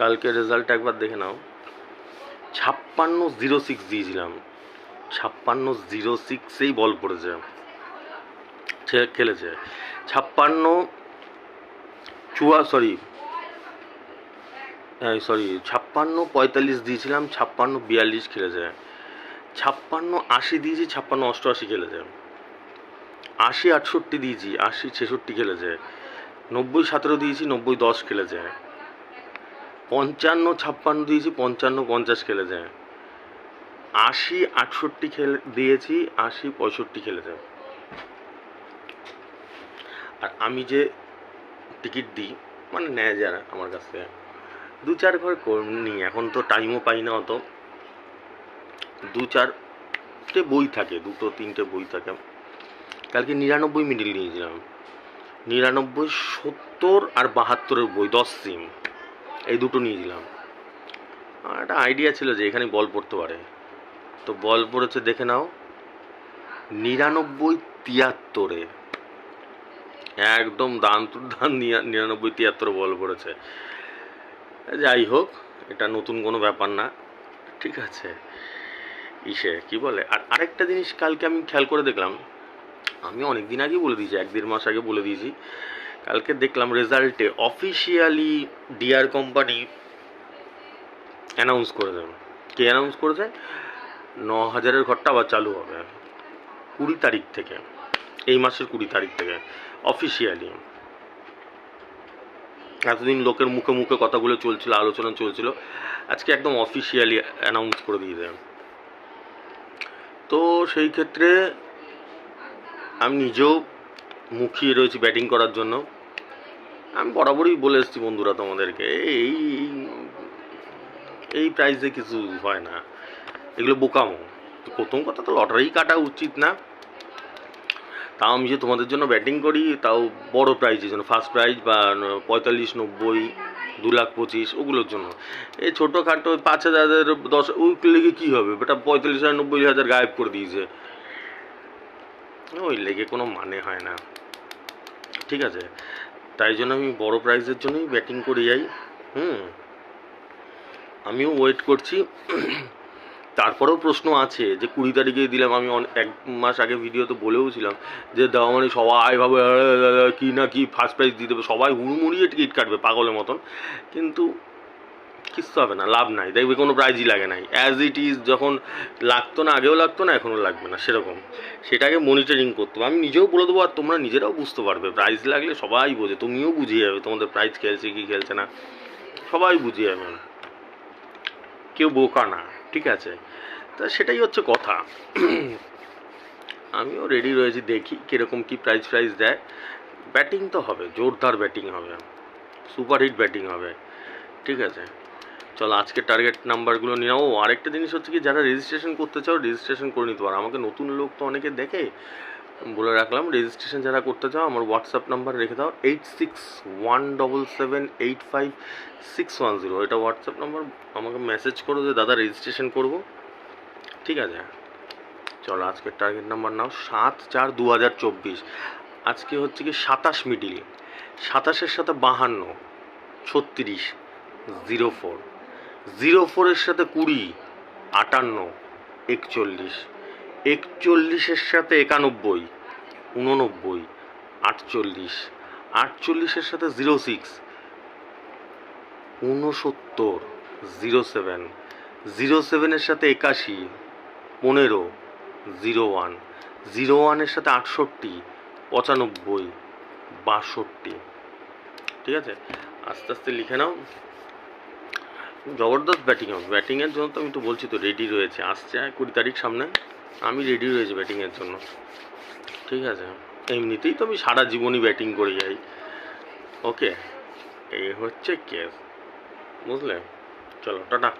কালকে রেজাল্ট একবার দেখে নাও। 56-06 দিয়েছিলাম, 56-06 বল পড়েছে, খেলেছে। 56-45 দিয়েছিলাম, 56-42 খেলেছে। 56-80 দিয়েছি, 56-88 খেলেছে। 80-68 দিয়েছি, 80-66 খেলেছে। 90-17 দিয়েছি, 90-10 খেলেছে। 55-56 দিয়েছি, 55-50 খেলেছে। 80-68 দিয়েছি, 80-65 খেলেছে। আর আমি যে টিকিট দিই, মানে নেয় যারা আমার কাছ থেকে, 2-4 ঘর নিই, এখন তো টাইমও পাই না অত। 2-4টে বই থাকে, 2-3টে বই থাকে। কালকে 99 মিডিল নিয়েছিলাম, 99, 70 আর 72 বই, 10 সিম, এই দুটো নিয়েছিলাম। আর একটা আইডিয়া ছিল যে এখানে বল পড়তে পারে, তো বল পড়েছে দেখে নাও 99-73, একদম দান তুদান 99-73 বল পড়েছে। যাই হোক, এটা নতুন কোনো ব্যাপার না, ঠিক আছে। কি বলে, আর আরেকটা জিনিস কালকে আমি খেয়াল করে দেখলাম, আমি অনেক দিন আগেই বলে দিয়েছি, 1-1.5 মাস আগে বলে দিয়েছি। কালকে দেখলাম রেজাল্টে অফিসিয়ালি ডিআর কোম্পানি অ্যানাউন্স করে দেবে। কে অ্যানাউন্স করেছে? 9000-এর ঘরটা আবার চালু হবে 20 তারিখ থেকে, এই মাসের 20 তারিখ থেকে অফিসিয়ালি। এতদিন লোকের মুখে মুখে কথাগুলো চলছিল, আলোচনা চলছিল, আজকে একদম অফিসিয়ালি অ্যানাউন্স করে দিয়ে দেয়। তো সেই ক্ষেত্রে আমি নিজেও মুখিয়ে রয়েছি ব্যাটিং করার জন্য। আমি বরাবরই বলে এসেছি বন্ধুরা তোমাদেরকে, এই প্রাইজে কিছু হয় না, এগুলো বোকামো। প্রথম কথা তো লটারি কাটা উচিত না, তাও আমি যে তোমাদের জন্য ব্যাটিং করি, তাও বড় প্রাইজের জন্য, ফার্স্ট প্রাইজ বা 45-90, 2,25,000 ওগুলোর জন্য। এই ছোটোখাটো 5,000, 10 ওই লেগে কী হবে বেটা, 45,000-90,000 গায়েব করে দিয়েছে, ওই লেগে কোনো মানে হয় না, ঠিক আছে। তাই জন্য আমি বড় প্রাইজের জন্যই ব্যাটিং করে যাই। আমিও ওয়েট করছি। তারপরেও প্রশ্ন আছে যে 20 তারিখে দিলাম, আমি 1 মাস আগে ভিডিওতে বলেও ছিলাম যে দেওয়া মানে সবাই ভাবে কি না কি ফার্স্ট প্রাইজ দিয়ে দেবে, সবাই হুড়মুড়িয়ে টিকিট কাটবে পাগলের মতন, কিন্তু কিচ্ছু হবে না, লাভ নাই, দেখবে কোনো প্রাইজই লাগে নাই। অ্যাজ ইট ইজ, যখন লাগতো না, আগেও লাগতো না, এখনও লাগবে না, সেরকম সেটাকে মনিটরিং করতে হবে। আমি নিজেও বলে দেবো, আর তোমরা নিজেরাও বুঝতে পারবে, প্রাইজ লাগলে সবাই বোঝে, তুমিও বুঝিয়ে যাবে তোমাদের প্রাইজ খেলছে কি খেলছে না, সবাই বুঝিয়ে যাবে, কেউ বোকা না, ঠিক আছে। তা সেটাই হচ্ছে কথা। আমিও রেডি রয়েছি, দেখি কীরকম কী প্রাইজ দেয়। ব্যাটিং তো হবে, জোরদার ব্যাটিং হবে, সুপারহিট ব্যাটিং হবে, ঠিক আছে। চলো আজকের টার্গেট নাম্বারগুলো নিয়ে নাও। আরেকটা জিনিস হচ্ছে কি, যারা রেজিস্ট্রেশন করতে চাও রেজিস্ট্রেশন করে নিতে পারো। আমাকে নতুন লোক তো অনেকে দেখে, বলে রাখলাম, রেজিস্ট্রেশন যারা করতে চাও আমার হোয়াটসঅ্যাপ নাম্বার রেখে দাও, 8617785610, এটা হোয়াটসঅ্যাপ নাম্বার। আমাকে মেসেজ করো যে দাদা রেজিস্ট্রেশন করব, ঠিক আছে। চলো আজকের টার্গেট নাম্বার নাও, 7/4/2024। আজকে হচ্ছে কি 27 মিডিল, 27-এর সাথে 52, 36, 04, 04-এর সাথে 20, 58, 41, 41-এর সাথে 91, 89, 48, 48-এর সাথে 06, 69, 07, 07-এর সাথে 81, 15, 01, 01-এর সাথে 68, 95, 62, ঠিক আছে। আস্তে আস্তে লিখে নাও, জবরদস্ত ব্যাটিং হবে। ব্যাটিংয়ের জন্য তো আমি তো বলছি তো রেডি রয়েছে, আসছে 20 তারিখ সামনে, আমি রেডি রয়েছি ব্যাটিংয়ের জন্য, ঠিক আছে। এমনিতেই তো আমি সারা জীবনই ব্যাটিং করে যাই, ওকে। এই হচ্ছে কেস, বুঝলে। চলো টাটা।